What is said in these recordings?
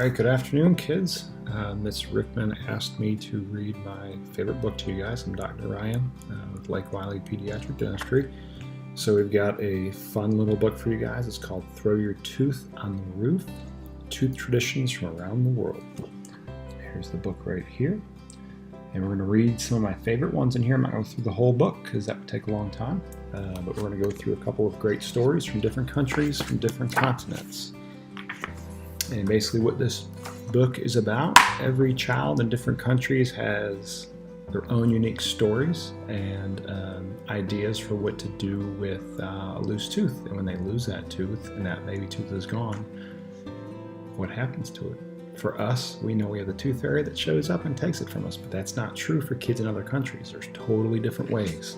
right, good afternoon, kids. Ms. Rickman asked me to read my favorite book to you guys. I'm Dr. Ryan with Lake Wiley Pediatric Dentistry. So we've got a fun little book for you guys. It's called Throw Your Tooth on the Roof, Tooth Traditions from Around the World. Here's the book right here. And we're going to read some of my favorite ones in here. I'm not going to go through the whole book because that would take a long time. But we're going to go through a couple of great stories from different countries, from different continents. And basically what this book is about, every child in different countries has their own unique stories and ideas for what to do with a loose tooth. And when they lose that tooth and that baby tooth is gone, what happens to it? For us, we know we have the tooth fairy that shows up and takes it from us, but that's not true for kids in other countries. There's totally different ways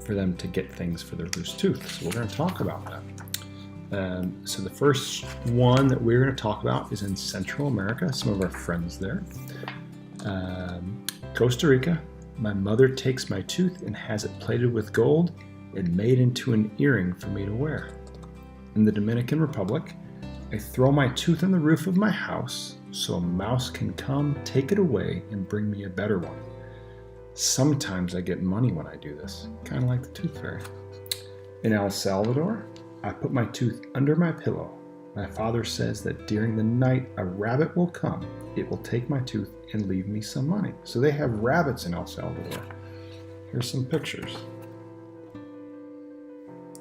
for them to get things for their loose tooth. So we're going to talk about that. So the first one that we're going to talk about is in Central America, some of our friends there. Costa Rica, my mother takes my tooth and has it plated with gold and made into an earring for me to wear. In the Dominican Republic, I throw my tooth on the roof of my house so a mouse can come, take it away, and bring me a better one. Sometimes I get money when I do this, kind of like the tooth fairy. In El Salvador, I put my tooth under my pillow. My father says that during the night a rabbit will come. It will take my tooth and leave me some money. So they have rabbits in El Salvador. Here's some pictures.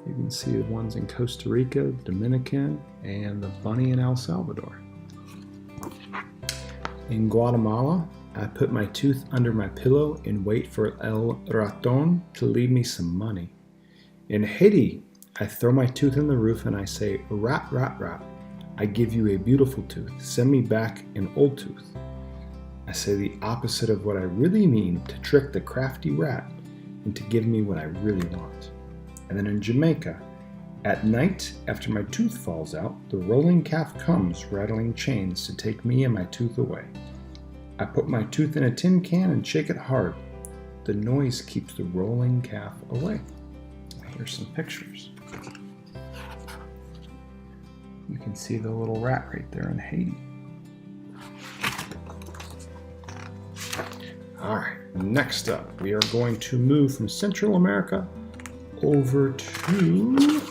You can see the ones in Costa Rica, Dominican, and the bunny in El Salvador. In Guatemala, I put my tooth under my pillow and wait for El Raton to leave me some money. In Haiti, I throw my tooth in the roof and I say, rat, rat, rat, I give you a beautiful tooth. Send me back an old tooth. I say the opposite of what I really mean to trick the crafty rat and to give me what I really want. And then in Jamaica, at night, after my tooth falls out, the rolling calf comes rattling chains to take me and my tooth away. I put my tooth in a tin can and shake it hard. The noise keeps the rolling calf away. Here's some pictures. You can see the little rat right there in Haiti. All right, next up, we are going to move from Central America over to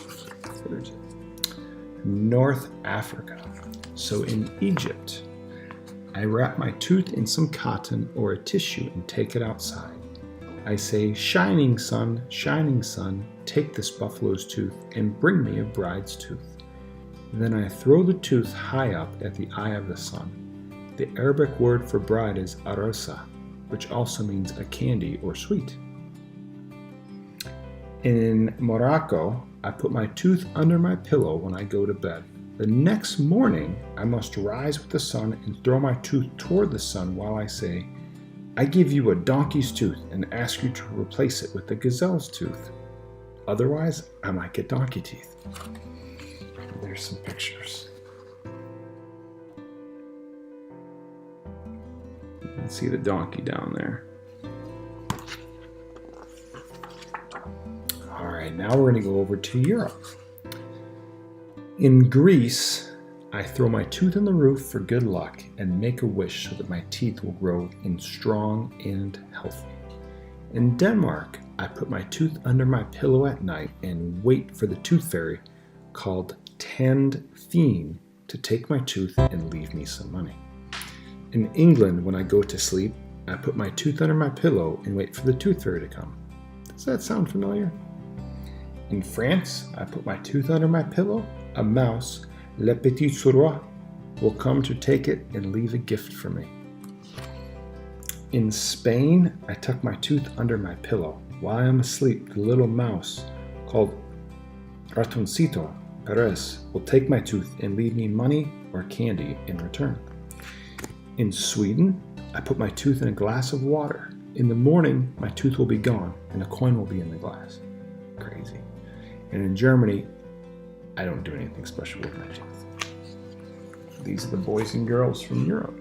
North Africa. So in Egypt, I wrap my tooth in some cotton or a tissue and take it outside. I say, shining sun, take this buffalo's tooth and bring me a bride's tooth. Then I throw the tooth high up at the eye of the sun. The Arabic word for bride is arosa, which also means a candy or sweet. In Morocco, I put my tooth under my pillow when I go to bed. The next morning, I must rise with the sun and throw my tooth toward the sun while I say, I give you a donkey's tooth and ask you to replace it with a gazelle's tooth. Otherwise, I might get donkey teeth. There's some pictures. You can see the donkey down there. All right, now we're going to go over to Europe. In Greece, I throw my tooth on the roof for good luck and make a wish so that my teeth will grow in strong and healthy. In Denmark, I put my tooth under my pillow at night and wait for the tooth fairy called Tandfeen to take my tooth and leave me some money. In England, when I go to sleep, I put my tooth under my pillow and wait for the tooth fairy to come. Does that sound familiar? In France, I put my tooth under my pillow. A mouse, Le Petit Souris, will come to take it and leave a gift for me. In Spain, I tuck my tooth under my pillow. While I am asleep, the little mouse, called Ratoncito Perez, will take my tooth and leave me money or candy in return. In Sweden, I put my tooth in a glass of water. In the morning, my tooth will be gone and a coin will be in the glass. Crazy. And in Germany, I don't do anything special with my teeth. These are the boys and girls from Europe.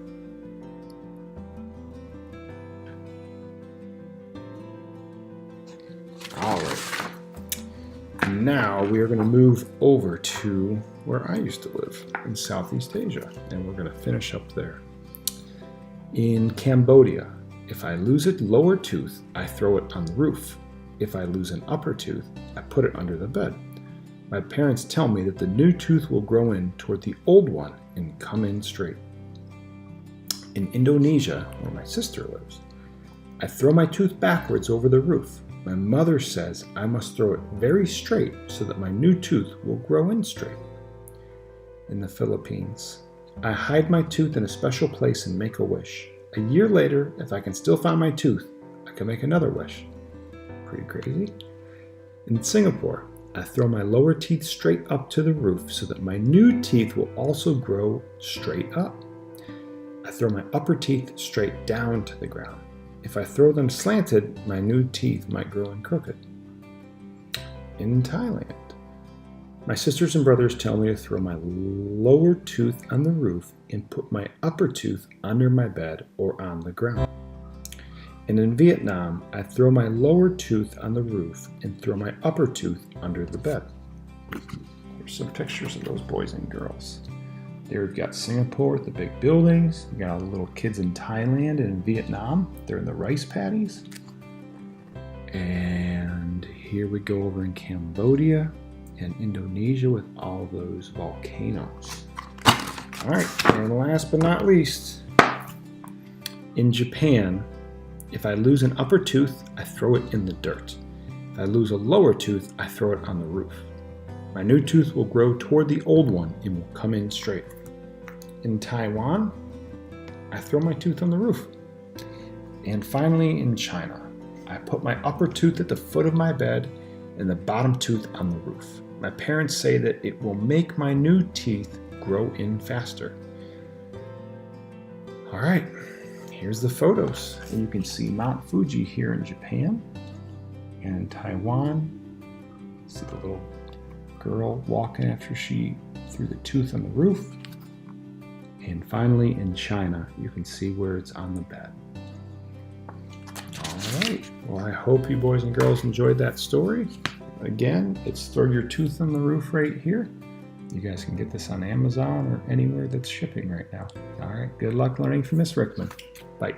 All right. Now we are going to move over to where I used to live in Southeast Asia, and we're going to finish up there. In Cambodia, if I lose a lower tooth, I throw it on the roof. If I lose an upper tooth, I put it under the bed. My parents tell me that the new tooth will grow in toward the old one and come in straight. In Indonesia, where my sister lives, I throw my tooth backwards over the roof. My mother says I must throw it very straight so that my new tooth will grow in straight. In the Philippines, I hide my tooth in a special place and make a wish. A year later, if I can still find my tooth, I can make another wish. Pretty crazy. In Singapore, I throw my lower teeth straight up to the roof so that my new teeth will also grow straight up. I throw my upper teeth straight down to the ground. If I throw them slanted, my new teeth might grow in crooked. In Thailand, my sisters and brothers tell me to throw my lower tooth on the roof and put my upper tooth under my bed or on the ground. And in Vietnam, I throw my lower tooth on the roof and throw my upper tooth under the bed. Here's some pictures of those boys and girls. There we've got Singapore with the big buildings. We've got all the little kids in Thailand and in Vietnam. They're in the rice paddies. And here we go over in Cambodia and Indonesia with all those volcanoes. All right, and last but not least, in Japan, if I lose an upper tooth, I throw it in the dirt. If I lose a lower tooth, I throw it on the roof. My new tooth will grow toward the old one and will come in straight. In Taiwan, I throw my tooth on the roof. And finally, in China, I put my upper tooth at the foot of my bed and the bottom tooth on the roof. My parents say that it will make my new teeth grow in faster. All right, here's the photos. And you can see Mount Fuji here in Japan. And in Taiwan, see the little girl walking after she threw the tooth on the roof. And finally, in China, you can see where it's on the bed. All right. Well, I hope you boys and girls enjoyed that story. Again, it's Throw Your Tooth on the Roof right here. You guys can get this on Amazon or anywhere that's shipping right now. All right. Good luck learning from Miss Rickman. Bye.